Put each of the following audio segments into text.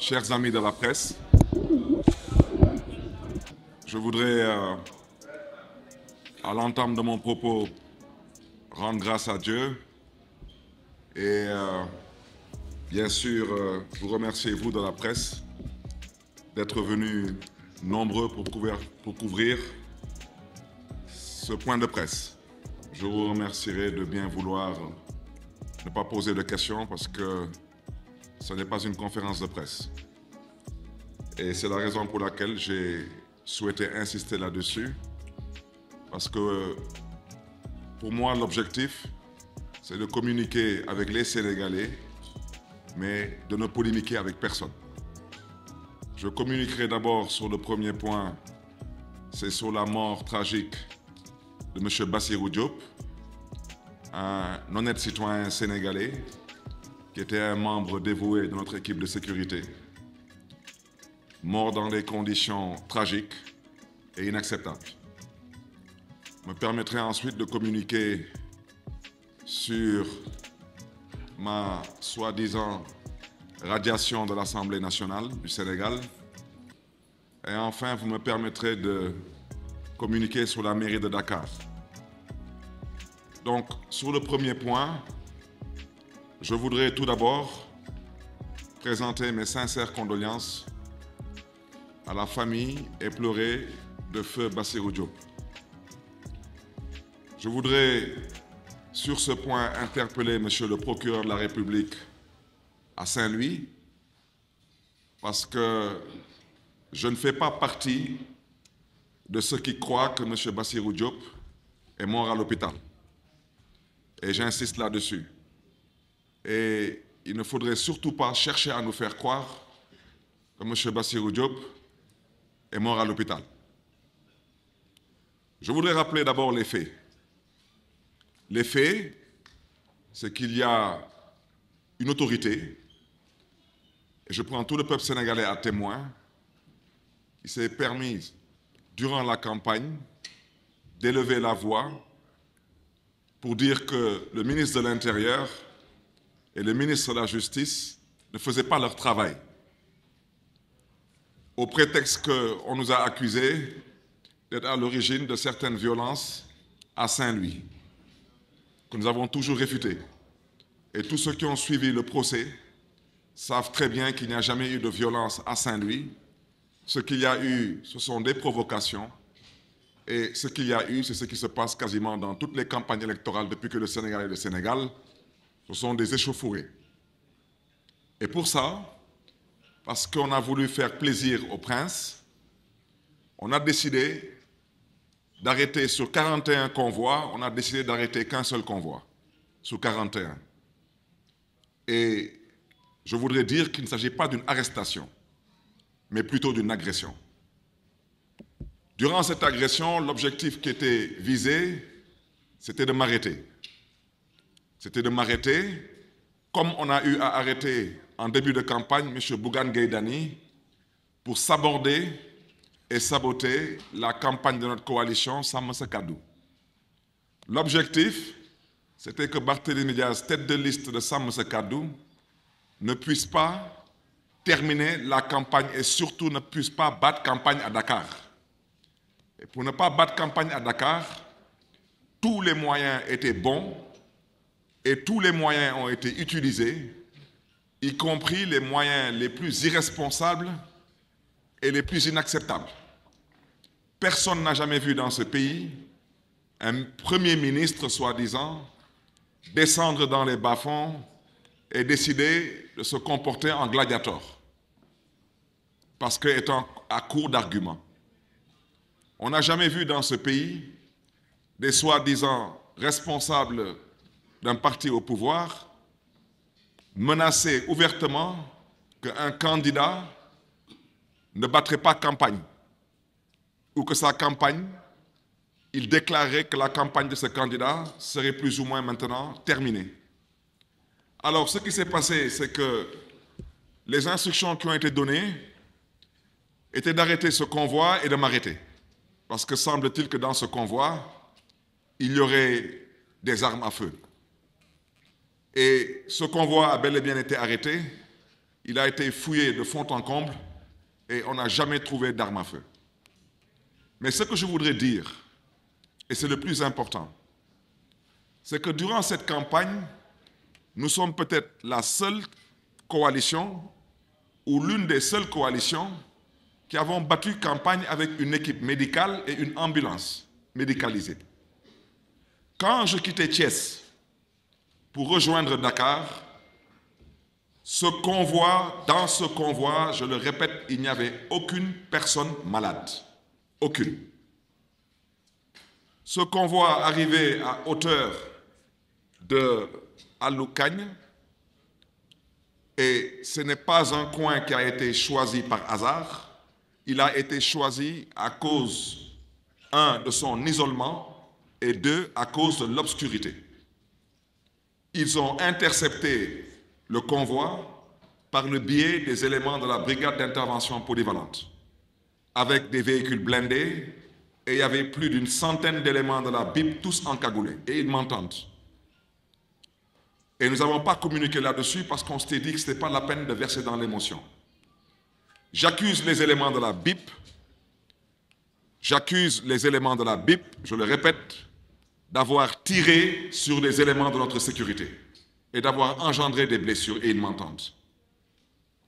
Chers amis de la presse, je voudrais, à l'entame de mon propos, rendre grâce à Dieu et, bien sûr, vous remercier, vous de la presse, d'être venus nombreux pour couvrir ce point de presse. Je vous remercierai de bien vouloir ne pas poser de questions parce que ce n'est pas une conférence de presse. Et c'est la raison pour laquelle j'ai souhaité insister là-dessus. Parce que pour moi, l'objectif, c'est de communiquer avec les Sénégalais, mais de ne polémiquer avec personne. Je communiquerai d'abord sur le premier point, c'est sur la mort tragique de M. Bassirou Diop, un honnête citoyen sénégalais qui était un membre dévoué de notre équipe de sécurité, mort dans des conditions tragiques et inacceptables. Me permettrai ensuite de communiquer sur ma soi-disant radiation de l'Assemblée nationale du Sénégal. Et enfin, vous me permettrez de communiquer sur la mairie de Dakar. Donc, sur le premier point, je voudrais tout d'abord présenter mes sincères condoléances à la famille éplorée de feu Bassirou Diop. Je voudrais, sur ce point, interpeller Monsieur le procureur de la République à Saint-Louis, parce que je ne fais pas partie de ceux qui croient que M. Bassirou Diop est mort à l'hôpital. Et j'insiste là-dessus. Et il ne faudrait surtout pas chercher à nous faire croire que M. Bassirou Diop est mort à l'hôpital. Je voudrais rappeler d'abord les faits. Les faits, c'est qu'il y a une autorité, et je prends tout le peuple sénégalais à témoin, qui s'est permis, durant la campagne, d'élever la voix pour dire que le ministre de l'Intérieur et le ministre de la Justice ne faisaient pas leur travail, au prétexte qu'on nous a accusés d'être à l'origine de certaines violences à Saint-Louis, que nous avons toujours réfuté. Et tous ceux qui ont suivi le procès savent très bien qu'il n'y a jamais eu de violence à Saint-Louis. Ce qu'il y a eu, ce sont des provocations. Et ce qu'il y a eu, c'est ce qui se passe quasiment dans toutes les campagnes électorales depuis que le Sénégal est le Sénégal. Ce sont des échauffourées. Et pour ça, parce qu'on a voulu faire plaisir au prince, on a décidé d'arrêter sur 41 convois, on a décidé d'arrêter qu'un seul convoi, sur 41. Et je voudrais dire qu'il ne s'agit pas d'une arrestation, mais plutôt d'une agression. Durant cette agression, l'objectif qui était visé, c'était de m'arrêter. C'était de m'arrêter, comme on a eu à arrêter en début de campagne M. Bougane Gueye Dany pour s'aborder et saboter la campagne de notre coalition Sàmm Sa Kàddu. L'objectif, c'était que Barthélémy Dias, tête de liste de Sàmm Sa Kàddu, ne puisse pas terminer la campagne et surtout ne puisse pas battre campagne à Dakar. Et pour ne pas battre campagne à Dakar, tous les moyens étaient bons et tous les moyens ont été utilisés, y compris les moyens les plus irresponsables et les plus inacceptables. Personne n'a jamais vu dans ce pays un Premier ministre, soi-disant, descendre dans les bas-fonds et décider de se comporter en gladiateur, parce qu'étant à court d'arguments. On n'a jamais vu dans ce pays des soi-disant responsables d'un parti au pouvoir menacer ouvertement qu'un candidat ne battrait pas campagne, ou que sa campagne, il déclarait que la campagne de ce candidat serait plus ou moins maintenant terminée. Alors, ce qui s'est passé, c'est que les instructions qui ont été données étaient d'arrêter ce convoi et de m'arrêter. Parce que semble-t-il que dans ce convoi, il y aurait des armes à feu. Et ce convoi a bel et bien été arrêté. il a été fouillé de fond en comble et on n'a jamais trouvé d'arme à feu. Mais ce que je voudrais dire, et c'est le plus important, c'est que durant cette campagne, nous sommes peut-être la seule coalition ou l'une des seules coalitions qui avons battu campagne avec une équipe médicale et une ambulance médicalisée. Quand je quittais Thiès pour rejoindre Dakar, dans ce convoi, je le répète, il n'y avait aucune personne malade. Aucune. Ce convoi arrivait à hauteur de Aloukagne et ce n'est pas un coin qui a été choisi par hasard. Il a été choisi à cause, un, de son isolement et deux, à cause de l'obscurité. Ils ont intercepté le convoi par le biais des éléments de la brigade d'intervention polyvalente, avec des véhicules blindés, et il y avait plus d'une centaine d'éléments de la BIP, tous encagoulés, et ils m'entendent. Et nous n'avons pas communiqué là-dessus parce qu'on s'était dit que ce n'était pas la peine de verser dans l'émotion. J'accuse les éléments de la BIP, je le répète, d'avoir tiré sur les éléments de notre sécurité et d'avoir engendré des blessures, et ils m'entendent.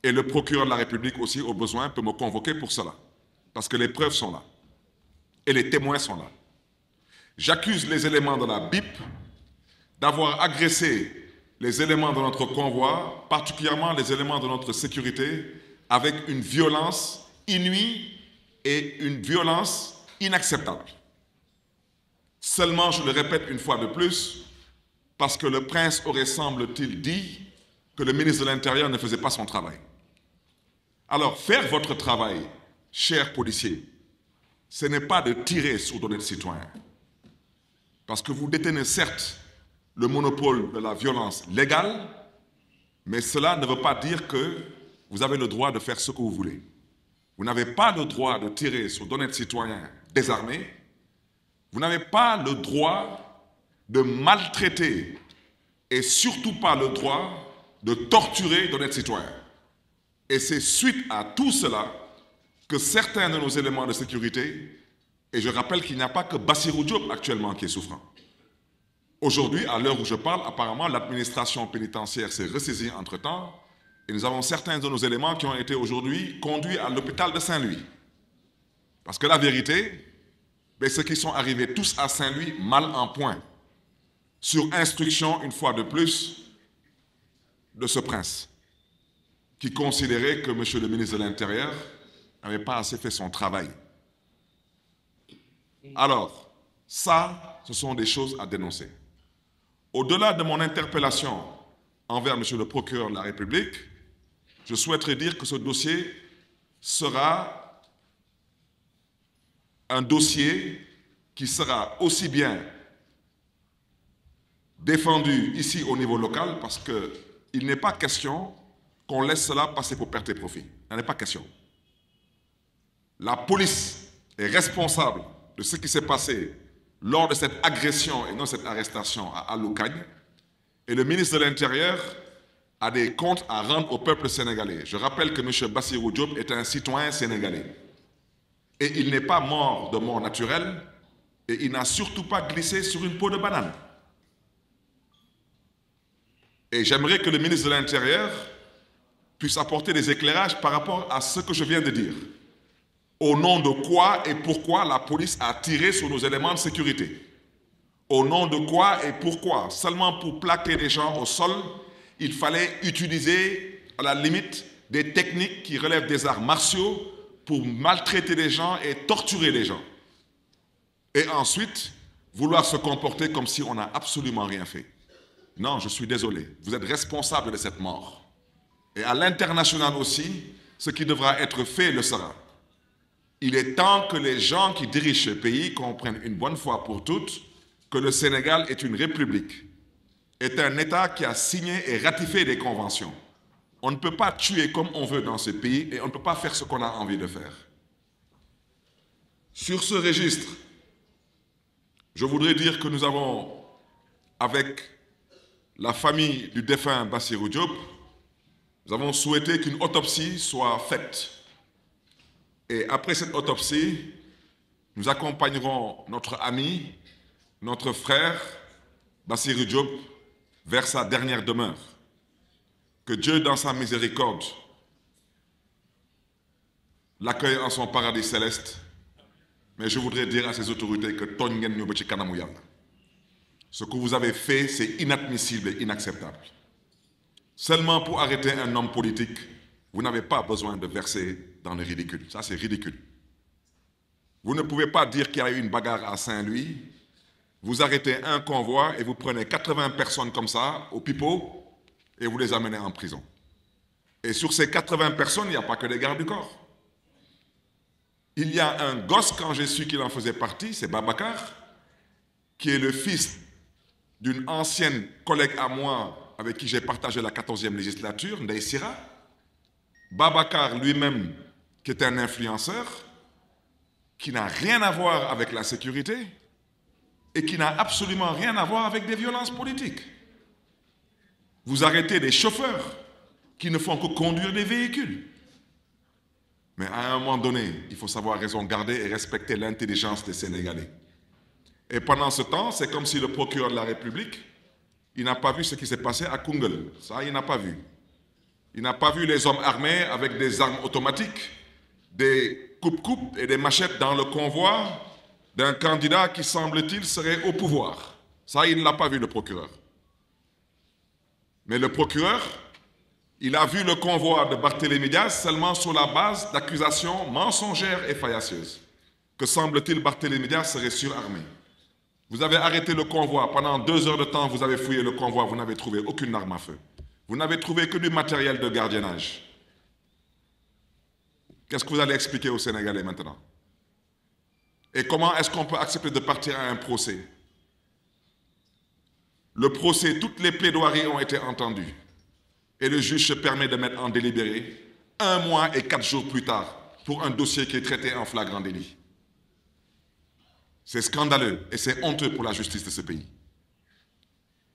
Et le procureur de la République aussi, au besoin, peut me convoquer pour cela, parce que les preuves sont là, et les témoins sont là. J'accuse les éléments de la BIP d'avoir agressé les éléments de notre convoi, particulièrement les éléments de notre sécurité, avec une violence inouïe et une violence inacceptable. Seulement, je le répète une fois de plus, parce que le prince aurait, semble-t-il, dit que le ministre de l'Intérieur ne faisait pas son travail. Alors, faire votre travail, chers policiers, ce n'est pas de tirer sur d'honnêtes citoyens. Parce que vous détenez certes le monopole de la violence légale, mais cela ne veut pas dire que vous avez le droit de faire ce que vous voulez. Vous n'avez pas le droit de tirer sur d'honnêtes citoyens désarmés. Vous n'avez pas le droit de maltraiter et surtout pas le droit de torturer d'honnêtes citoyens. Et c'est suite à tout cela que certains de nos éléments de sécurité, et je rappelle qu'il n'y a pas que Bassirou Diop actuellement qui est souffrant. Aujourd'hui, à l'heure où je parle, apparemment l'administration pénitentiaire s'est ressaisie entre-temps et nous avons certains de nos éléments qui ont été aujourd'hui conduits à l'hôpital de Saint-Louis. Parce que la vérité, ceux qui sont arrivés tous à Saint-Louis mal en point, sur instruction, une fois de plus, de ce prince, qui considérait que M. le ministre de l'Intérieur n'avait pas assez fait son travail. Alors, ça, ce sont des choses à dénoncer. Au-delà de mon interpellation envers M. le procureur de la République, je souhaiterais dire que ce dossier sera un dossier qui sera aussi bien défendu ici au niveau local, parce qu'il n'est pas question qu'on laisse cela passer pour perte et profit. Il n'en est pas question. La police est responsable de ce qui s'est passé lors de cette agression et non cette arrestation à Aloukagne, et le ministre de l'Intérieur a des comptes à rendre au peuple sénégalais. Je rappelle que M. Bassirou Diop est un citoyen sénégalais. Et il n'est pas mort de mort naturelle, et il n'a surtout pas glissé sur une peau de banane. Et j'aimerais que le ministre de l'Intérieur puisse apporter des éclairages par rapport à ce que je viens de dire. Au nom de quoi et pourquoi la police a tiré sur nos éléments de sécurité? Au nom de quoi et pourquoi? Seulement pour plaquer les gens au sol, il fallait utiliser, à la limite, des techniques qui relèvent des arts martiaux pour maltraiter les gens et torturer les gens. Et ensuite, vouloir se comporter comme si on n'a absolument rien fait. Non, je suis désolé, vous êtes responsable de cette mort. Et à l'international aussi, ce qui devra être fait le sera. Il est temps que les gens qui dirigent ce pays comprennent une bonne fois pour toutes que le Sénégal est une république, est un État qui a signé et ratifié des conventions. On ne peut pas tuer comme on veut dans ce pays et on ne peut pas faire ce qu'on a envie de faire. Sur ce registre, je voudrais dire que nous avons, avec la famille du défunt Bassirou Diop, Nous avons souhaité qu'une autopsie soit faite. Et après cette autopsie, nous accompagnerons notre ami, notre frère, Bassirou Diop, vers sa dernière demeure. Que Dieu, dans sa miséricorde, l'accueille en son paradis céleste. Mais je voudrais dire à ces autorités que ce que vous avez fait, c'est inadmissible et inacceptable. Seulement pour arrêter un homme politique, vous n'avez pas besoin de verser dans le ridicule. Ça, c'est ridicule. Vous ne pouvez pas dire qu'il y a eu une bagarre à Saint-Louis, vous arrêtez un convoi et vous prenez 80 personnes comme ça, au pipeau, et vous les amenez en prison. Et sur ces 80 personnes, il n'y a pas que des gardes du corps. Il y a un gosse, quand j'ai su qu'il en faisait partie, c'est Babacar, qui est le fils d'une ancienne collègue à moi avec qui j'ai partagé la 14e législature, Ndeye Sira. Babacar lui-même, qui est un influenceur, qui n'a rien à voir avec la sécurité et qui n'a absolument rien à voir avec des violences politiques. Vous arrêtez des chauffeurs qui ne font que conduire des véhicules. Mais à un moment donné, il faut savoir raison garder et respecter l'intelligence des Sénégalais. Et pendant ce temps, c'est comme si le procureur de la République, il n'a pas vu ce qui s'est passé à Koungheul. Ça, il n'a pas vu. Il n'a pas vu les hommes armés avec des armes automatiques, des coupe-coupes et des machettes dans le convoi d'un candidat qui, semble-t-il, serait au pouvoir. Ça, il ne l'a pas vu, le procureur. Mais le procureur, il a vu le convoi de Barthélémy Diaz seulement sur la base d'accusations mensongères et faillacieuses. Que, semble-t-il, Barthélémy Diaz serait surarmé. Vous avez arrêté le convoi. Pendant 2 heures de temps, vous avez fouillé le convoi. Vous n'avez trouvé aucune arme à feu. Vous n'avez trouvé que du matériel de gardiennage. Qu'est-ce que vous allez expliquer aux Sénégalais maintenant? Et comment est-ce qu'on peut accepter de partir à un procès? Le procès, toutes les plaidoiries ont été entendues. Et le juge se permet de mettre en délibéré 1 mois et 4 jours plus tard pour un dossier qui est traité en flagrant délit. C'est scandaleux et c'est honteux pour la justice de ce pays.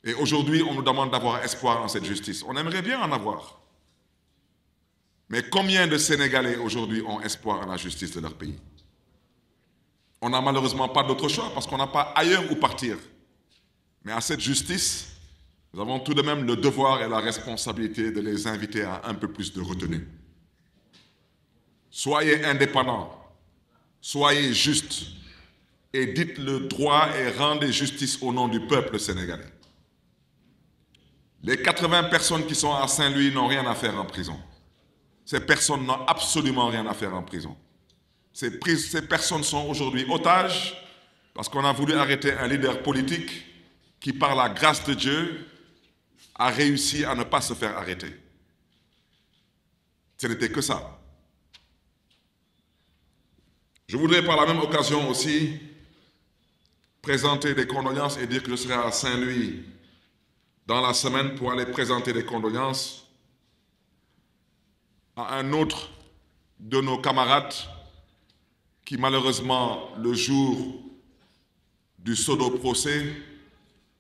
Et aujourd'hui, on nous demande d'avoir espoir en cette justice. On aimerait bien en avoir. Mais combien de Sénégalais aujourd'hui ont espoir en la justice de leur pays? On n'a malheureusement pas d'autre choix parce qu'on n'a pas ailleurs où partir. Mais à cette justice, nous avons tout de même le devoir et la responsabilité de les inviter à un peu plus de retenue. Soyez indépendants, soyez justes et dites le droit et rendez justice au nom du peuple sénégalais. Les 80 personnes qui sont à Saint-Louis n'ont rien à faire en prison. Ces personnes n'ont absolument rien à faire en prison. Ces personnes sont aujourd'hui otages parce qu'on a voulu arrêter un leader politique qui, par la grâce de Dieu, a réussi à ne pas se faire arrêter. Ce n'était que ça. Je voudrais par la même occasion aussi présenter des condoléances et dire que je serai à Saint-Louis dans la semaine pour aller présenter des condoléances à un autre de nos camarades qui malheureusement, le jour du pseudo-procès,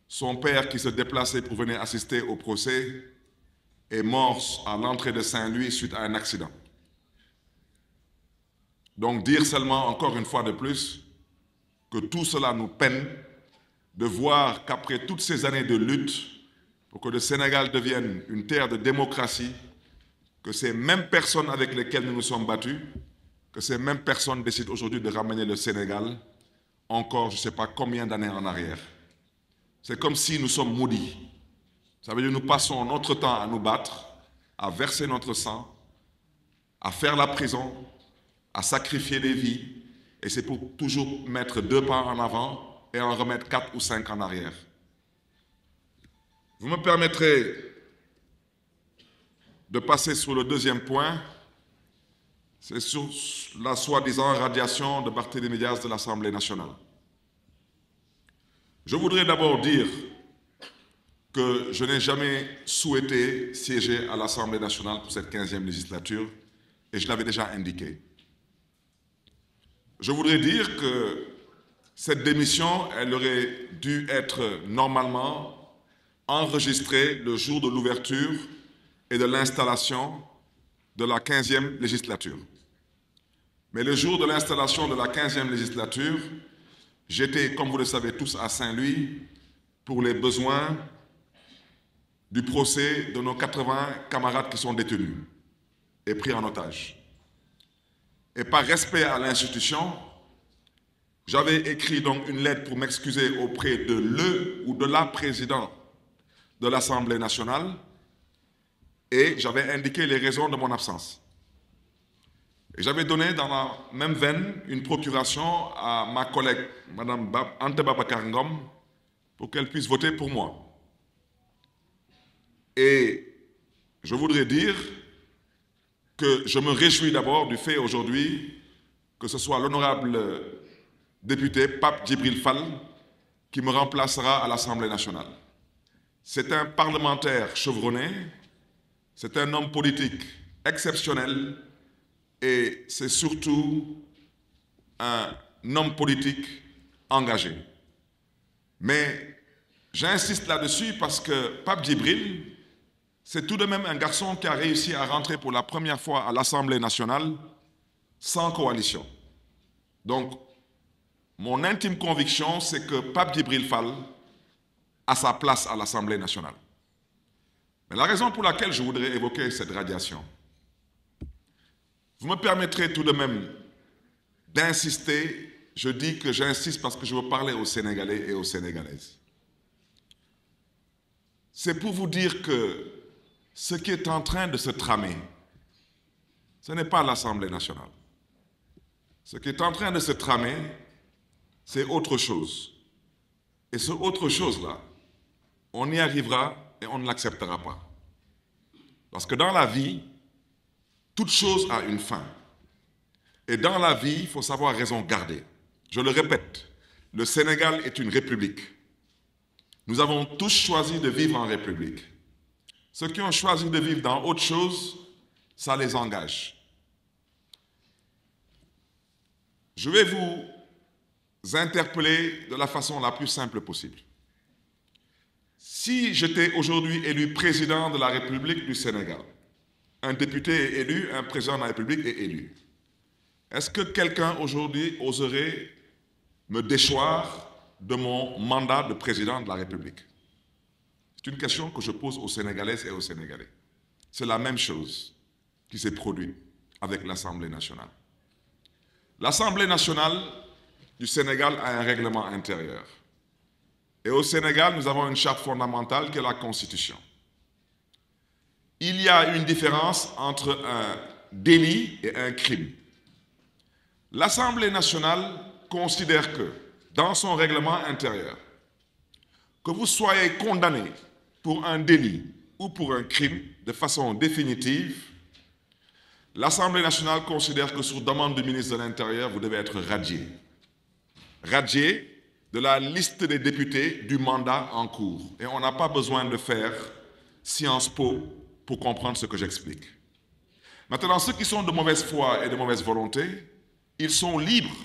son père qui se déplaçait pour venir assister au procès est mort à l'entrée de Saint-Louis suite à un accident. Donc dire seulement encore une fois de plus que tout cela nous peine de voir qu'après toutes ces années de lutte pour que le Sénégal devienne une terre de démocratie, que ces mêmes personnes avec lesquelles nous nous sommes battus, que ces mêmes personnes décident aujourd'hui de ramener le Sénégal encore je ne sais pas combien d'années en arrière. C'est comme si nous sommes maudits. Ça veut dire que nous passons notre temps à nous battre, à verser notre sang, à faire la prison, à sacrifier des vies, et c'est pour toujours mettre 2 pas en avant et en remettre 4 ou 5 en arrière. Vous me permettrez de passer sur le deuxième point, c'est sur la soi-disant radiation de Barthélémy Diaz de l'Assemblée nationale. Je voudrais d'abord dire que je n'ai jamais souhaité siéger à l'Assemblée nationale pour cette 15e législature, et je l'avais déjà indiqué. Je voudrais dire que cette démission, elle aurait dû être normalement enregistrée le jour de l'ouverture et de l'installation de la 15e législature. Mais le jour de l'installation de la 15e législature, j'étais, comme vous le savez tous, à Saint-Louis pour les besoins du procès de nos 80 camarades qui sont détenus et pris en otage. Et par respect à l'institution, j'avais écrit donc une lettre pour m'excuser auprès de le ou de la présidente de l'Assemblée nationale et j'avais indiqué les raisons de mon absence. Et j'avais donné dans la même veine une procuration à ma collègue, Mme Anta Babacar Ngom, pour qu'elle puisse voter pour moi. Et je voudrais dire que je me réjouis d'abord du fait aujourd'hui que ce soit l'honorable député Pape Djibril Fall qui me remplacera à l'Assemblée nationale. C'est un parlementaire chevronné, c'est un homme politique exceptionnel et c'est surtout un homme politique engagé. Mais j'insiste là-dessus parce que Pape Djibril, c'est tout de même un garçon qui a réussi à rentrer pour la première fois à l'Assemblée nationale sans coalition. Donc, mon intime conviction, c'est que Pape Djibril Fall a sa place à l'Assemblée nationale. Mais la raison pour laquelle je voudrais évoquer cette radiation, vous me permettrez tout de même d'insister, je dis que j'insiste parce que je veux parler aux Sénégalais et aux Sénégalaises. C'est pour vous dire que ce qui est en train de se tramer, ce n'est pas l'Assemblée nationale. Ce qui est en train de se tramer, c'est autre chose. Et ce autre chose-là, on y arrivera et on ne l'acceptera pas. Parce que dans la vie, toute chose a une fin. Et dans la vie, il faut savoir raison garder. Je le répète, le Sénégal est une république. Nous avons tous choisi de vivre en république. Ceux qui ont choisi de vivre dans autre chose, ça les engage. Je vais vous interpeller de la façon la plus simple possible. Si j'étais aujourd'hui élu président de la République du Sénégal, un député est élu, un président de la République est élu, est-ce que quelqu'un aujourd'hui oserait me déchoir de mon mandat de président de la République? C'est une question que je pose aux Sénégalaises et aux Sénégalais. C'est la même chose qui s'est produite avec l'Assemblée nationale. L'Assemblée nationale du Sénégal a un règlement intérieur. Et au Sénégal, nous avons une charte fondamentale qui est la Constitution. Il y a une différence entre un délit et un crime. L'Assemblée nationale considère que, dans son règlement intérieur, que vous soyez condamné pour un délit ou pour un crime de façon définitive, l'Assemblée nationale considère que sur demande du ministre de l'Intérieur, vous devez être radié. Radié de la liste des députés du mandat en cours. Et on n'a pas besoin de faire Sciences Po pour comprendre ce que j'explique. Maintenant, ceux qui sont de mauvaise foi et de mauvaise volonté, ils sont libres,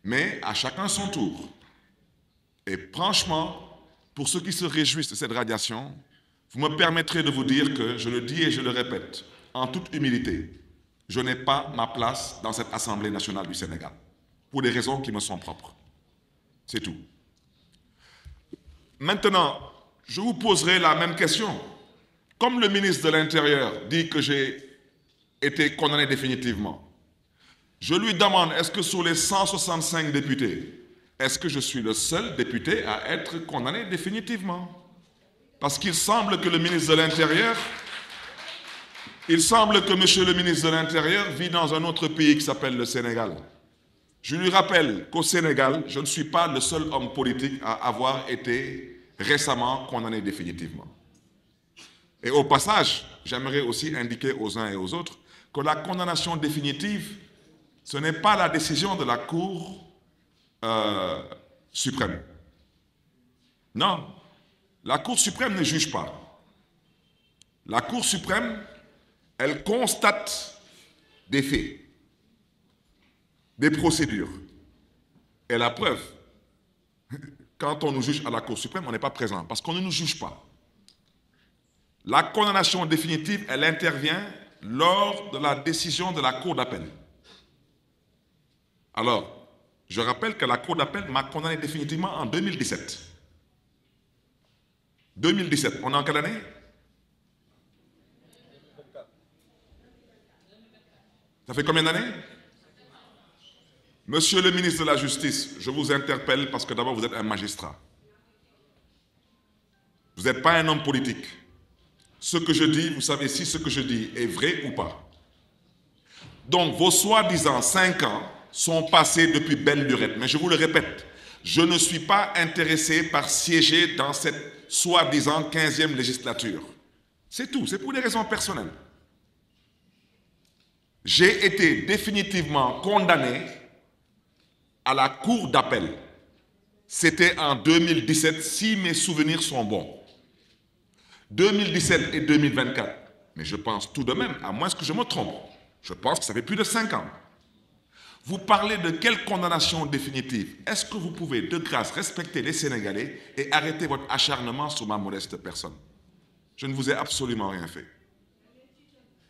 mais à chacun son tour. Et franchement, pour ceux qui se réjouissent de cette radiation, vous me permettrez de vous dire que, je le dis et je le répète, en toute humilité, je n'ai pas ma place dans cette Assemblée nationale du Sénégal, pour des raisons qui me sont propres. C'est tout. Maintenant, je vous poserai la même question. Comme le ministre de l'Intérieur dit que j'ai été condamné définitivement, je lui demande, est-ce que sur les 165 députés, est-ce que je suis le seul député à être condamné définitivement? Parce qu'il semble que le ministre de l'Intérieur, monsieur le ministre de l'Intérieur vit dans un autre pays qui s'appelle le Sénégal. Je lui rappelle qu'au Sénégal, je ne suis pas le seul homme politique à avoir été récemment condamné définitivement. Et au passage, j'aimerais aussi indiquer aux uns et aux autres que la condamnation définitive, ce n'est pas la décision de la Cour suprême. Non, la Cour suprême ne juge pas. La Cour suprême, elle constate des faits, des procédures. Et la preuve, quand on nous juge à la Cour suprême, on n'est pas présent, parce qu'on ne nous juge pas. La condamnation définitive, elle intervient lors de la décision de la Cour d'appel. Alors, je rappelle que la Cour d'appel m'a condamné définitivement en 2017. 2017, on est en quelle année? Ça fait combien d'années? Monsieur le ministre de la Justice, je vous interpelle parce que d'abord vous êtes un magistrat. Vous n'êtes pas un homme politique. Ce que je dis, vous savez si ce que je dis est vrai ou pas. Donc vos soi-disant 5 ans sont passés depuis belle lurette. Mais je vous le répète, je ne suis pas intéressé par siéger dans cette soi-disant 15e législature. C'est tout, c'est pour des raisons personnelles. J'ai été définitivement condamné à la cour d'appel. C'était en 2017, si mes souvenirs sont bons. 2017 et 2024. Mais je pense tout de même, à moins que je me trompe, je pense que ça fait plus de 5 ans. Vous parlez de quelle condamnation définitive? Est-ce que vous pouvez, de grâce, respecter les Sénégalais et arrêter votre acharnement sur ma modeste personne? Je ne vous ai absolument rien fait.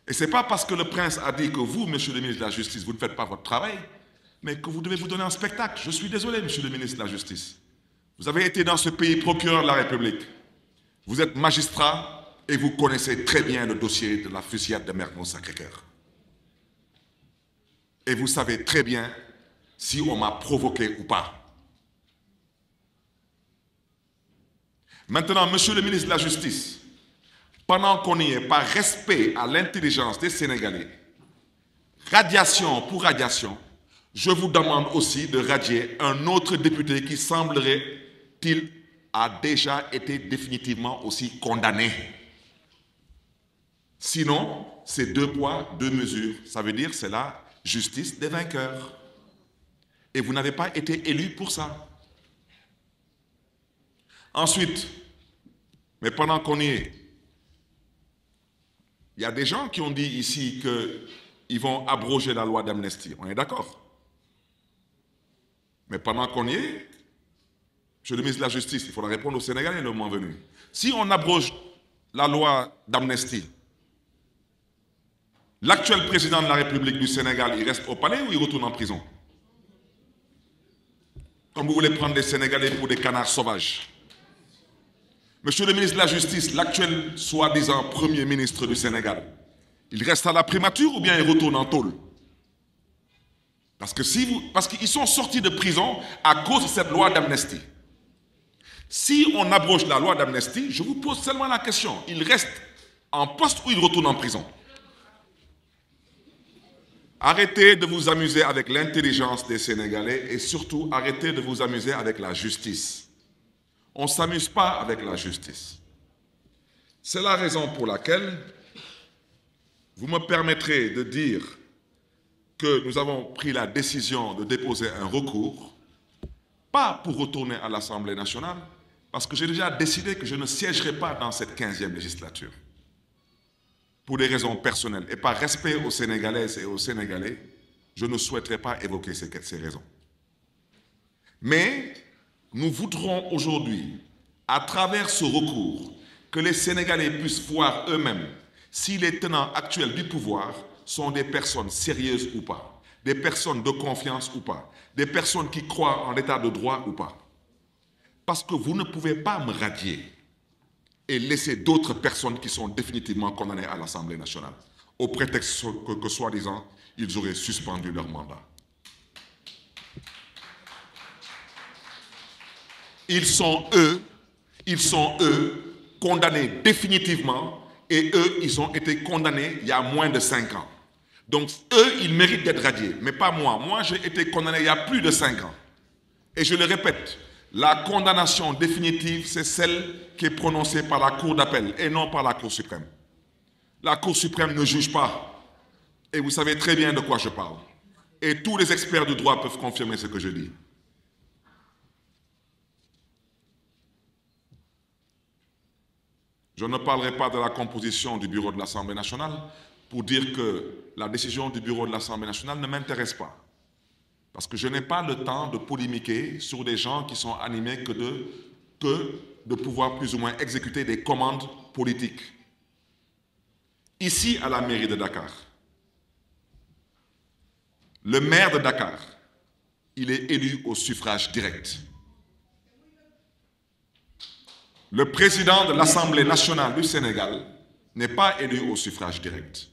Et ce n'est pas parce que le prince a dit que vous, monsieur le ministre de la Justice, vous ne faites pas votre travail, mais que vous devez vous donner un spectacle. Je suis désolé, monsieur le ministre de la Justice. Vous avez été dans ce pays procureur de la République. Vous êtes magistrat et vous connaissez très bien le dossier de la fusillade de Mermoz Sacré-Cœur. Et vous savez très bien si on m'a provoqué ou pas. Maintenant, monsieur le ministre de la Justice, pendant qu'on y est, par respect à l'intelligence des Sénégalais, radiation pour radiation, je vous demande aussi de radier un autre député qui semblerait-il a déjà été définitivement aussi condamné. Sinon, c'est 2 poids, 2 mesures. Ça veut dire c'est la justice des vainqueurs. Et vous n'avez pas été élu pour ça. Ensuite, mais pendant qu'on y est, il y a des gens qui ont dit ici qu'ils vont abroger la loi d'amnistie. On est d'accord? Mais pendant qu'on y est, monsieur le ministre de la Justice, il faudra répondre aux Sénégalais le moment venu. Si on abroge la loi d'amnistie, l'actuel président de la République du Sénégal, il reste au palais ou il retourne en prison? Comme vous voulez prendre les Sénégalais pour des canards sauvages. Monsieur le ministre de la Justice, l'actuel soi-disant premier ministre du Sénégal, il reste à la primature ou bien il retourne en tôle? Parce qu'ils sont sortis de prison à cause de cette loi d'amnistie. Si on abroge la loi d'amnistie, je vous pose seulement la question, il reste en poste ou il retourne en prison? Arrêtez de vous amuser avec l'intelligence des Sénégalais et surtout arrêtez de vous amuser avec la justice. On ne s'amuse pas avec la justice. C'est la raison pour laquelle vous me permettrez de dire que nous avons pris la décision de déposer un recours, pas pour retourner à l'Assemblée nationale, parce que j'ai déjà décidé que je ne siégerai pas dans cette 15e législature. Pour des raisons personnelles et par respect aux Sénégalaises et aux Sénégalais, je ne souhaiterais pas évoquer ces raisons. Mais nous voudrons aujourd'hui, à travers ce recours, que les Sénégalais puissent voir eux-mêmes si les tenants actuels du pouvoir sont des personnes sérieuses ou pas, des personnes de confiance ou pas, des personnes qui croient en l'état de droit ou pas. Parce que vous ne pouvez pas me radier et laisser d'autres personnes qui sont définitivement condamnées à l'Assemblée nationale, au prétexte que soi-disant, ils auraient suspendu leur mandat. Ils sont eux, condamnés définitivement, et eux, ils ont été condamnés il y a moins de 5 ans. Donc, eux, ils méritent d'être radiés, mais pas moi. Moi, j'ai été condamné il y a plus de 5 ans. Et je le répète, la condamnation définitive, c'est celle qui est prononcée par la Cour d'appel et non par la Cour suprême. La Cour suprême ne juge pas. Et vous savez très bien de quoi je parle. Et tous les experts du droit peuvent confirmer ce que je dis. Je ne parlerai pas de la composition du bureau de l'Assemblée nationale pour dire que la décision du bureau de l'Assemblée nationale ne m'intéresse pas. Parce que je n'ai pas le temps de polémiquer sur des gens qui sont animés que de pouvoir plus ou moins exécuter des commandes politiques. Ici, à la mairie de Dakar, le maire de Dakar, il est élu au suffrage direct. Le président de l'Assemblée nationale du Sénégal n'est pas élu au suffrage direct.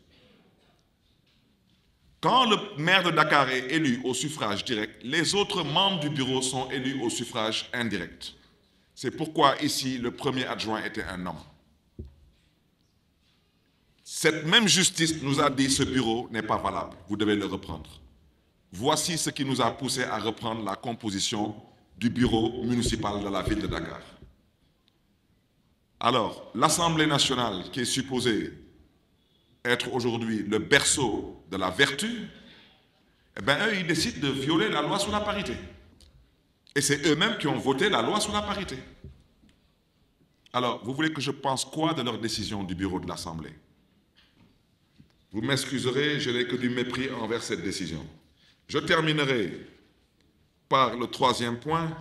Quand le maire de Dakar est élu au suffrage direct, les autres membres du bureau sont élus au suffrage indirect. C'est pourquoi ici, le premier adjoint était un homme. Cette même justice nous a dit ce bureau n'est pas valable, vous devez le reprendre. Voici ce qui nous a poussé à reprendre la composition du bureau municipal de la ville de Dakar. Alors, l'Assemblée nationale, qui est supposée être aujourd'hui le berceau de la vertu, eh bien, eux, ils décident de violer la loi sur la parité. Et c'est eux-mêmes qui ont voté la loi sur la parité. Alors, vous voulez que je pense quoi de leur décision du bureau de l'Assemblée? Vous m'excuserez, je n'ai que du mépris envers cette décision. Je terminerai par le troisième point.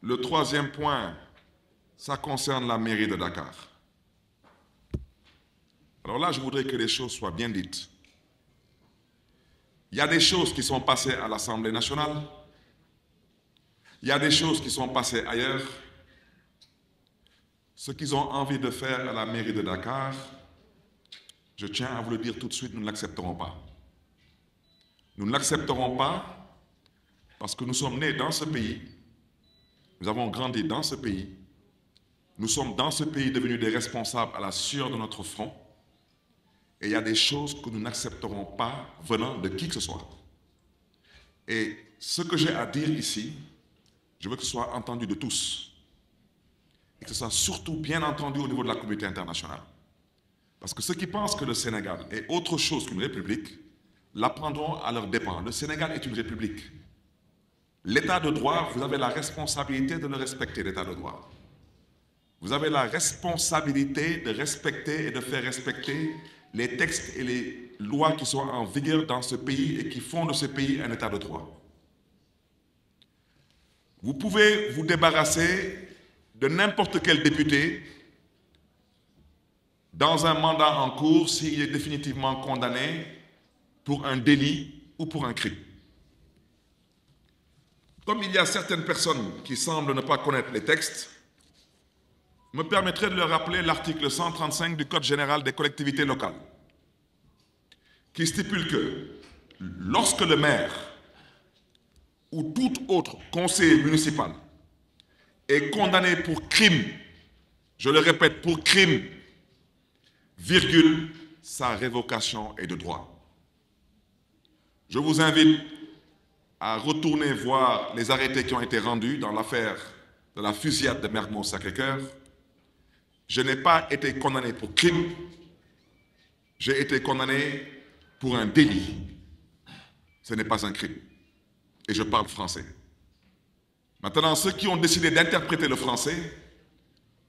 Le troisième point, ça concerne la mairie de Dakar. Alors là, je voudrais que les choses soient bien dites. Il y a des choses qui sont passées à l'Assemblée nationale. Il y a des choses qui sont passées ailleurs. Ce qu'ils ont envie de faire à la mairie de Dakar, je tiens à vous le dire tout de suite, nous ne l'accepterons pas. Nous ne l'accepterons pas parce que nous sommes nés dans ce pays, nous avons grandi dans ce pays, nous sommes dans ce pays devenus des responsables à la sueur de notre front, et il y a des choses que nous n'accepterons pas venant de qui que ce soit. Et ce que j'ai à dire ici, je veux que ce soit entendu de tous, et que ce soit surtout bien entendu au niveau de la communauté internationale. Parce que ceux qui pensent que le Sénégal est autre chose qu'une république, l'apprendront à leurs dépens. Le Sénégal est une république. L'état de droit, vous avez la responsabilité de le respecter, l'état de droit. Vous avez la responsabilité de respecter et de faire respecter les textes et les lois qui sont en vigueur dans ce pays et qui font de ce pays un état de droit. Vous pouvez vous débarrasser de n'importe quel député dans un mandat en cours s'il est définitivement condamné pour un délit ou pour un crime. Comme il y a certaines personnes qui semblent ne pas connaître les textes, me permettrai de leur rappeler l'article 135 du Code général des collectivités locales, qui stipule que lorsque le maire ou tout autre conseiller municipal est condamné pour crime, je le répète, pour crime, virgule, sa révocation est de droit. Je vous invite à retourner voir les arrêtés qui ont été rendus dans l'affaire de la fusillade de Mermoz-Sacré-Cœur. Je n'ai pas été condamné pour crime, j'ai été condamné pour un délit. Ce n'est pas un crime. Et je parle français. Maintenant, ceux qui ont décidé d'interpréter le français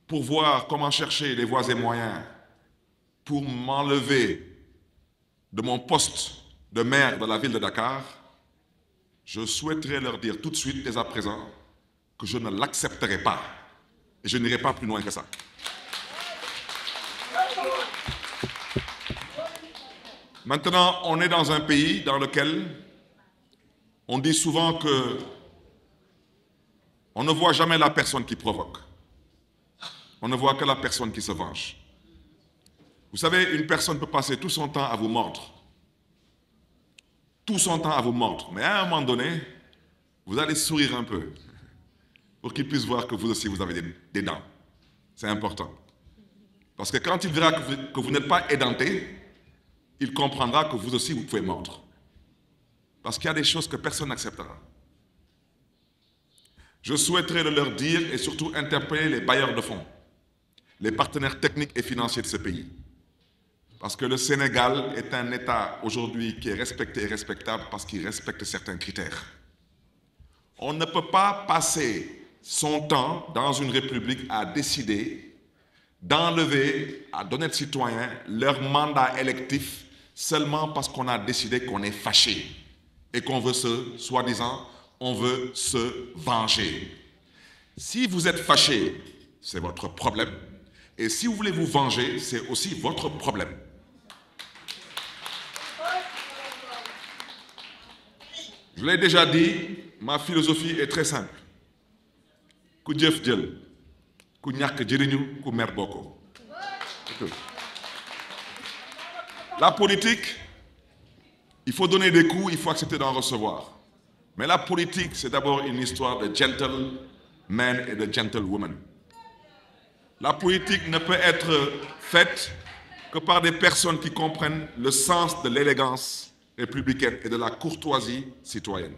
pour voir comment chercher les voies et moyens pour m'enlever de mon poste de maire de la ville de Dakar, je souhaiterais leur dire tout de suite, dès à présent, que je ne l'accepterai pas. Et je n'irai pas plus loin que ça. Maintenant, on est dans un pays dans lequel on dit souvent que on ne voit jamais la personne qui provoque. On ne voit que la personne qui se venge. Vous savez, une personne peut passer tout son temps à vous mordre. Tout son temps à vous mordre. Mais à un moment donné, vous allez sourire un peu pour qu'il puisse voir que vous aussi, vous avez des dents. C'est important. Parce que quand il verra que vous n'êtes pas édenté, il comprendra que vous aussi, vous pouvez mordre. Parce qu'il y a des choses que personne n'acceptera. Je souhaiterais leur dire et surtout interpeller les bailleurs de fonds, les partenaires techniques et financiers de ce pays. Parce que le Sénégal est un État aujourd'hui qui est respecté et respectable parce qu'il respecte certains critères. On ne peut pas passer son temps dans une république à décider d'enlever à d'honnêtes citoyens leur mandat électif seulement parce qu'on a décidé qu'on est fâché et qu'on veut soi-disant, on veut se venger. Si vous êtes fâché, c'est votre problème. Et si vous voulez vous venger, c'est aussi votre problème. Je l'ai déjà dit, ma philosophie est très simple. Ku jëf jël, ku ñàkk jëriñu, ku mer bokko. La politique, il faut donner des coups, il faut accepter d'en recevoir. Mais la politique, c'est d'abord une histoire de gentlemen et de gentlewomen. La politique ne peut être faite que par des personnes qui comprennent le sens de l'élégance républicaine et de la courtoisie citoyenne.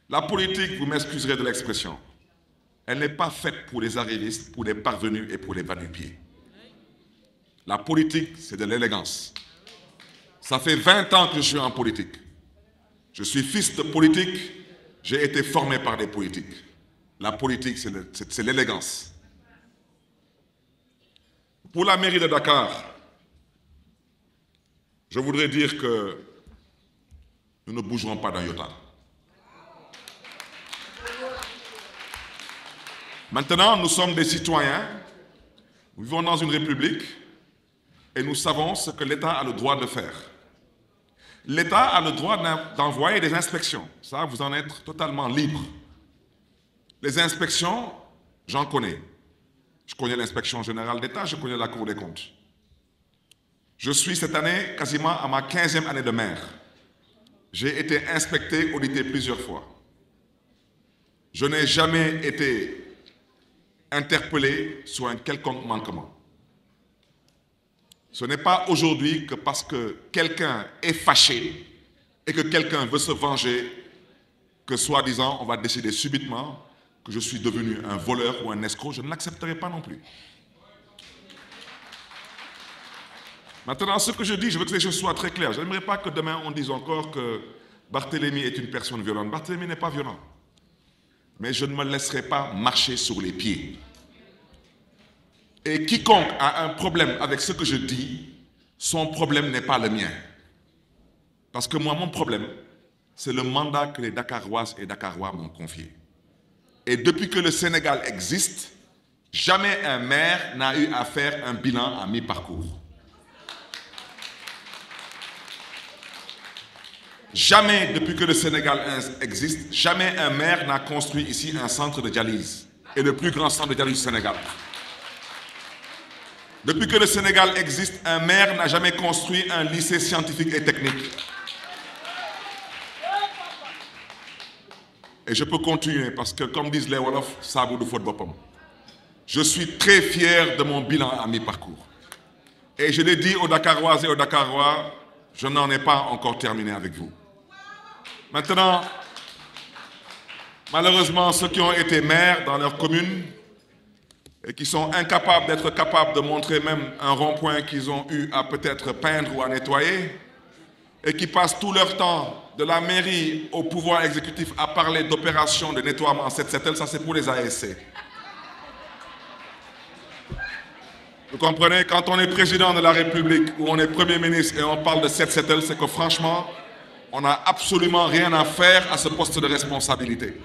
La politique, vous m'excuserez de l'expression, elle n'est pas faite pour les arrivistes, pour les parvenus et pour les va-nu-pieds. La politique, c'est de l'élégance. Ça fait 20 ans que je suis en politique. Je suis fils de politique, j'ai été formé par des politiques. La politique, c'est l'élégance. Pour la mairie de Dakar, je voudrais dire que nous ne bougerons pas d'un iota. Maintenant, nous sommes des citoyens, nous vivons dans une république et nous savons ce que l'État a le droit de faire. L'État a le droit d'envoyer des inspections. Ça, vous en êtes totalement libre. Les inspections, j'en connais. Je connais l'inspection générale d'État, je connais la Cour des comptes. Je suis cette année quasiment à ma 15e année de maire. J'ai été inspecté, audité plusieurs fois. Je n'ai jamais été interpellé sur un quelconque manquement. Ce n'est pas aujourd'hui que parce que quelqu'un est fâché et que quelqu'un veut se venger que, soi-disant, on va décider subitement que je suis devenu un voleur ou un escroc. Je ne l'accepterai pas non plus. Maintenant, ce que je dis, je veux que les choses soient très claires. Je n'aimerais pas que demain on dise encore que Barthélemy est une personne violente. Barthélemy n'est pas violent. Mais je ne me laisserai pas marcher sur les pieds. Et quiconque a un problème avec ce que je dis, son problème n'est pas le mien. Parce que moi, mon problème, c'est le mandat que les Dakaroises et Dakarois m'ont confié. Et depuis que le Sénégal existe, jamais un maire n'a eu à faire un bilan à mi-parcours. Jamais, depuis que le Sénégal existe, jamais un maire n'a construit ici un centre de dialyse. Et le plus grand centre de dialyse du Sénégal. Depuis que le Sénégal existe, un maire n'a jamais construit un lycée scientifique et technique. Et je peux continuer parce que, comme disent les Wolofs, ça vaut du faute bopam. Je suis très fier de mon bilan à mi-parcours. Et je l'ai dit aux Dakaroises et aux Dakarois, je n'en ai pas encore terminé avec vous. Maintenant, malheureusement, ceux qui ont été maires dans leur commune et qui sont incapables d'être capables de montrer même un rond-point qu'ils ont eu à peut-être peindre ou à nettoyer, et qui passent tout leur temps de la mairie au pouvoir exécutif à parler d'opérations de nettoiement en 7-7L, ça c'est pour les ASC. Vous comprenez, quand on est président de la République ou on est Premier ministre et on parle de 7-7L, c'est que franchement, on n'a absolument rien à faire à ce poste de responsabilité.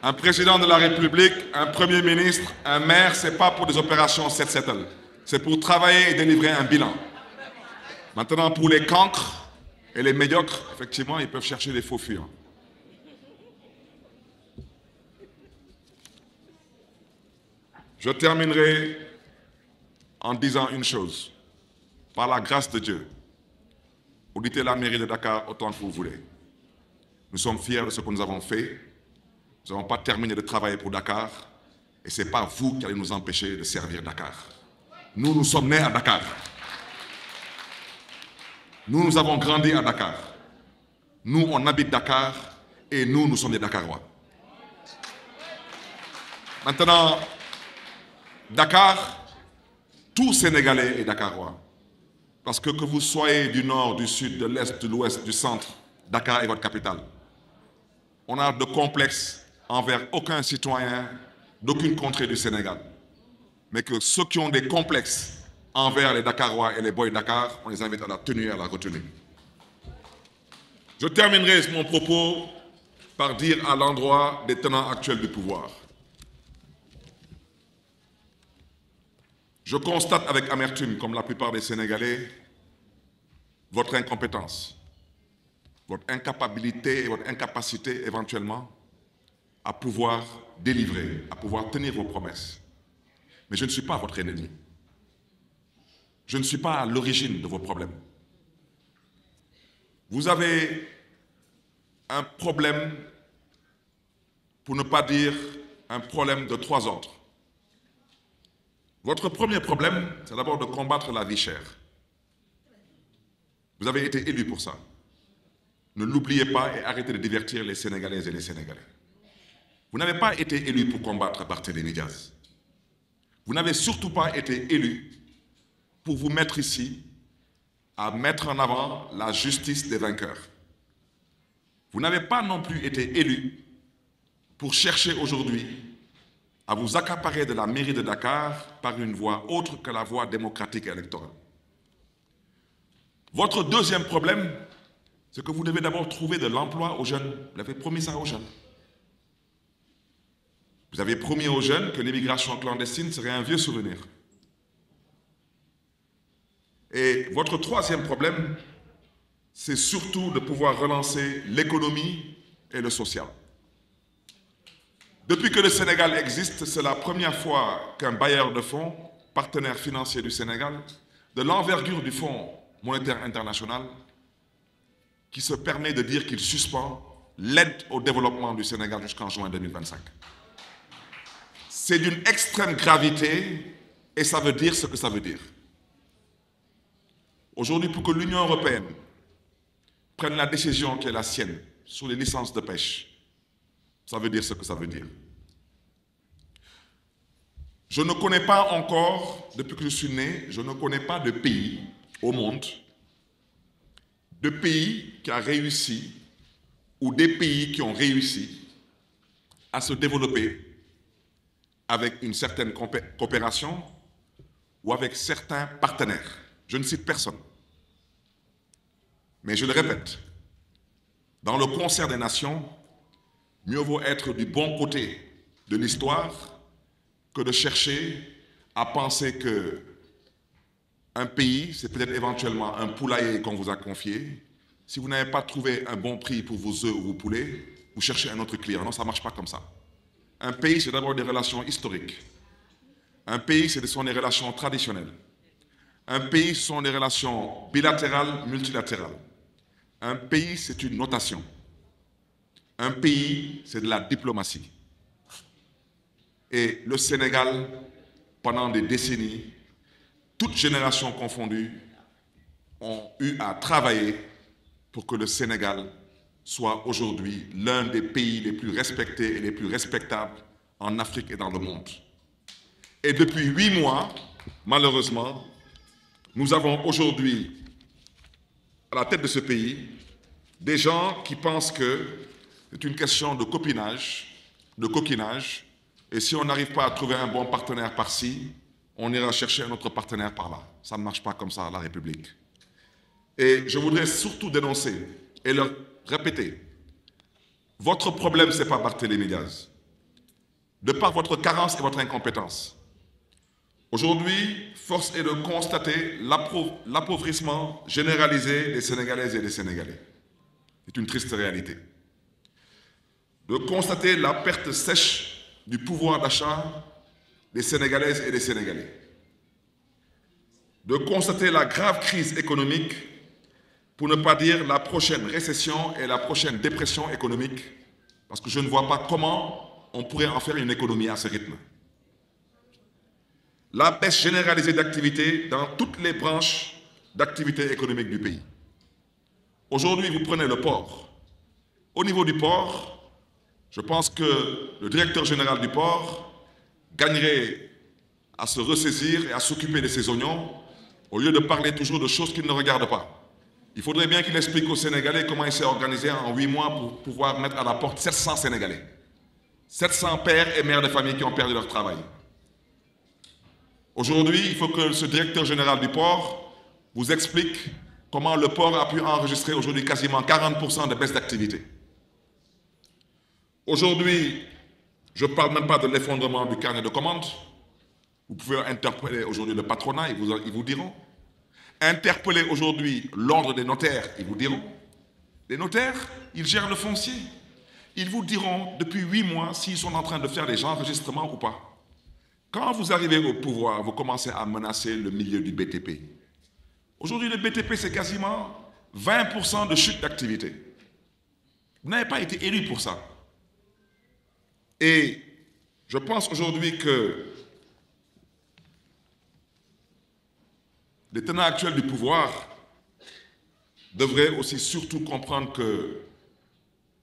Un président de la République, un Premier ministre, un maire, ce n'est pas pour des opérations 7-7L. C'est pour travailler et délivrer un bilan. Maintenant, pour les cancres et les médiocres, effectivement, ils peuvent chercher des faux fuyants. Je terminerai en disant une chose. Par la grâce de Dieu, auditez la mairie de Dakar autant que vous voulez. Nous sommes fiers de ce que nous avons fait. Nous n'avons pas terminé de travailler pour Dakar. Et ce n'est pas vous qui allez nous empêcher de servir Dakar. Nous, nous sommes nés à Dakar. Nous, nous avons grandi à Dakar. Nous, on habite Dakar. Et nous, nous sommes des Dakarois. Maintenant, Dakar, tout Sénégalais est Dakarois. Parce que vous soyez du nord, du sud, de l'est, de l'ouest, du centre, Dakar est votre capitale. On a de complexes envers aucun citoyen d'aucune contrée du Sénégal. Mais que ceux qui ont des complexes envers les Dakarois et les boys Dakar, on les invite à la tenue et à la retenue. Je terminerai mon propos par dire à l'endroit des tenants actuels du pouvoir. Je constate avec amertume, comme la plupart des Sénégalais, votre incompétence, votre incapabilité et votre incapacité éventuellement à pouvoir délivrer, à pouvoir tenir vos promesses. Mais je ne suis pas votre ennemi. Je ne suis pas à l'origine de vos problèmes. Vous avez un problème, pour ne pas dire un problème de 3 ordres. Votre premier problème, c'est d'abord de combattre la vie chère. Vous avez été élu pour ça. Ne l'oubliez pas et arrêtez de divertir les Sénégalaises et les Sénégalais. Vous n'avez pas été élu pour combattre Barthélémy Diaz. Vous n'avez surtout pas été élu pour vous mettre ici à mettre en avant la justice des vainqueurs. Vous n'avez pas non plus été élu pour chercher aujourd'hui à vous accaparer de la mairie de Dakar par une voie autre que la voie démocratique et électorale. Votre deuxième problème, c'est que vous devez d'abord trouver de l'emploi aux jeunes. Vous avez promis ça aux jeunes. Vous avez promis aux jeunes que l'immigration clandestine serait un vieux souvenir. Et votre troisième problème, c'est surtout de pouvoir relancer l'économie et le social. Depuis que le Sénégal existe, c'est la première fois qu'un bailleur de fonds, partenaire financier du Sénégal, de l'envergure du Fonds monétaire international, qui se permet de dire qu'il suspend l'aide au développement du Sénégal jusqu'en juin 2025. C'est d'une extrême gravité et ça veut dire ce que ça veut dire. Aujourd'hui, pour que l'Union européenne prenne la décision qui est la sienne sur les licences de pêche, ça veut dire ce que ça veut dire. Je ne connais pas encore, depuis que je suis né, je ne connais pas de pays au monde, de pays qui a réussi ou des pays qui ont réussi à se développer avec une certaine coopération ou avec certains partenaires. Je ne cite personne. Mais je le répète, dans le concert des nations, mieux vaut être du bon côté de l'histoire que de chercher à penser que un pays, c'est peut-être éventuellement un poulailler qu'on vous a confié. Si vous n'avez pas trouvé un bon prix pour vos œufs ou vos poulets, vous cherchez un autre client. Non, ça ne marche pas comme ça. Un pays, c'est d'abord des relations historiques. Un pays, ce sont des relations traditionnelles. Un pays, ce sont des relations bilatérales, multilatérales. Un pays, c'est une notation. Un pays, c'est de la diplomatie. Et le Sénégal, pendant des décennies, toutes générations confondues, ont eu à travailler pour que le Sénégal soit aujourd'hui l'un des pays les plus respectés et les plus respectables en Afrique et dans le monde. Et depuis 8 mois, malheureusement, nous avons aujourd'hui, à la tête de ce pays, des gens qui pensent que c'est une question de copinage, de coquinage, et si on n'arrive pas à trouver un bon partenaire par-ci, on ira chercher un autre partenaire par là. Ça ne marche pas comme ça, la République. Et je voudrais surtout dénoncer et leur répéter, votre problème, ce n'est pas Barthélémy Diaz. De par votre carence et votre incompétence, aujourd'hui, force est de constater l'appauvrissement généralisé des Sénégalaises et des Sénégalais. C'est une triste réalité. De constater la perte sèche du pouvoir d'achat des Sénégalaises et des Sénégalais. De constater la grave crise économique, pour ne pas dire la prochaine récession et la prochaine dépression économique, parce que je ne vois pas comment on pourrait en faire une économie à ce rythme. La baisse généralisée d'activité dans toutes les branches d'activité économique du pays. Aujourd'hui, vous prenez le port. Au niveau du port, je pense que le directeur général du port gagnerait à se ressaisir et à s'occuper de ses oignons au lieu de parler toujours de choses qu'il ne regarde pas. Il faudrait bien qu'il explique aux Sénégalais comment il s'est organisé en 8 mois pour pouvoir mettre à la porte 700 Sénégalais. 700 pères et mères de famille qui ont perdu leur travail. Aujourd'hui, il faut que ce directeur général du port vous explique comment le port a pu enregistrer aujourd'hui quasiment 40% de baisse d'activité. Aujourd'hui, je ne parle même pas de l'effondrement du carnet de commandes. Vous pouvez interpeller aujourd'hui le patronat, ils vous diront. Interpeller aujourd'hui l'ordre des notaires, ils vous diront. Les notaires, ils gèrent le foncier. Ils vous diront depuis 8 mois s'ils sont en train de faire des enregistrements ou pas. Quand vous arrivez au pouvoir, vous commencez à menacer le milieu du BTP. Aujourd'hui, le BTP, c'est quasiment 20% de chute d'activité. Vous n'avez pas été élu pour ça. Et je pense aujourd'hui que les tenants actuels du pouvoir devraient aussi surtout comprendre que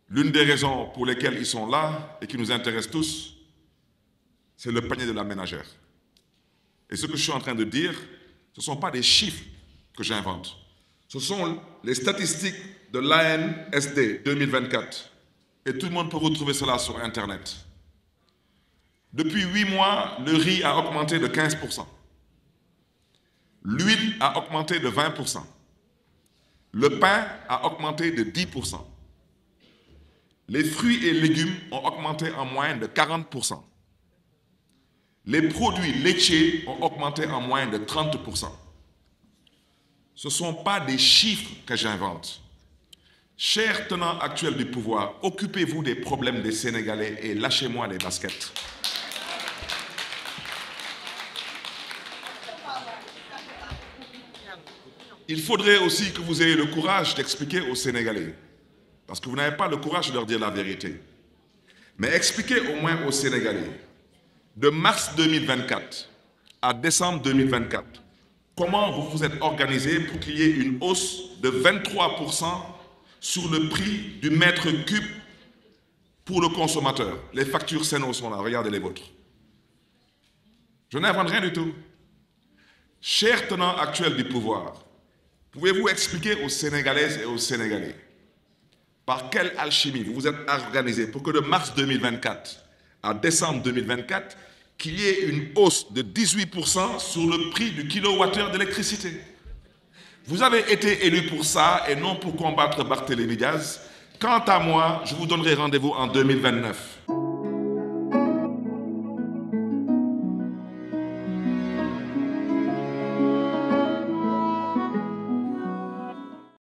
l'une des raisons pour lesquelles ils sont là et qui nous intéressent tous, c'est le panier de la ménagère. Et ce que je suis en train de dire, ce ne sont pas des chiffres que j'invente. Ce sont les statistiques de l'ANSD 2024. Et tout le monde peut retrouver cela sur Internet. Depuis 8 mois, le riz a augmenté de 15%. L'huile a augmenté de 20%. Le pain a augmenté de 10%. Les fruits et légumes ont augmenté en moyenne de 40%. Les produits laitiers ont augmenté en moyenne de 30%. Ce ne sont pas des chiffres que j'invente. Chers tenants actuels du pouvoir, occupez-vous des problèmes des Sénégalais et lâchez-moi les baskets. Il faudrait aussi que vous ayez le courage d'expliquer aux Sénégalais, parce que vous n'avez pas le courage de leur dire la vérité. Mais expliquez au moins aux Sénégalais, de mars 2024 à décembre 2024, comment vous vous êtes organisé pour qu'il y ait une hausse de 23% sur le prix du mètre cube pour le consommateur. Les factures Sen'Eau sont là, regardez les vôtres. Je n'invente rien du tout. Chers tenants actuels du pouvoir, pouvez-vous expliquer aux Sénégalaises et aux Sénégalais par quelle alchimie vous vous êtes organisé pour que de mars 2024 à décembre 2024, qu'il y ait une hausse de 18% sur le prix du kilowattheure d'électricité? Vous avez été élu pour ça et non pour combattre Barthélémy Diaz. Quant à moi, je vous donnerai rendez-vous en 2029.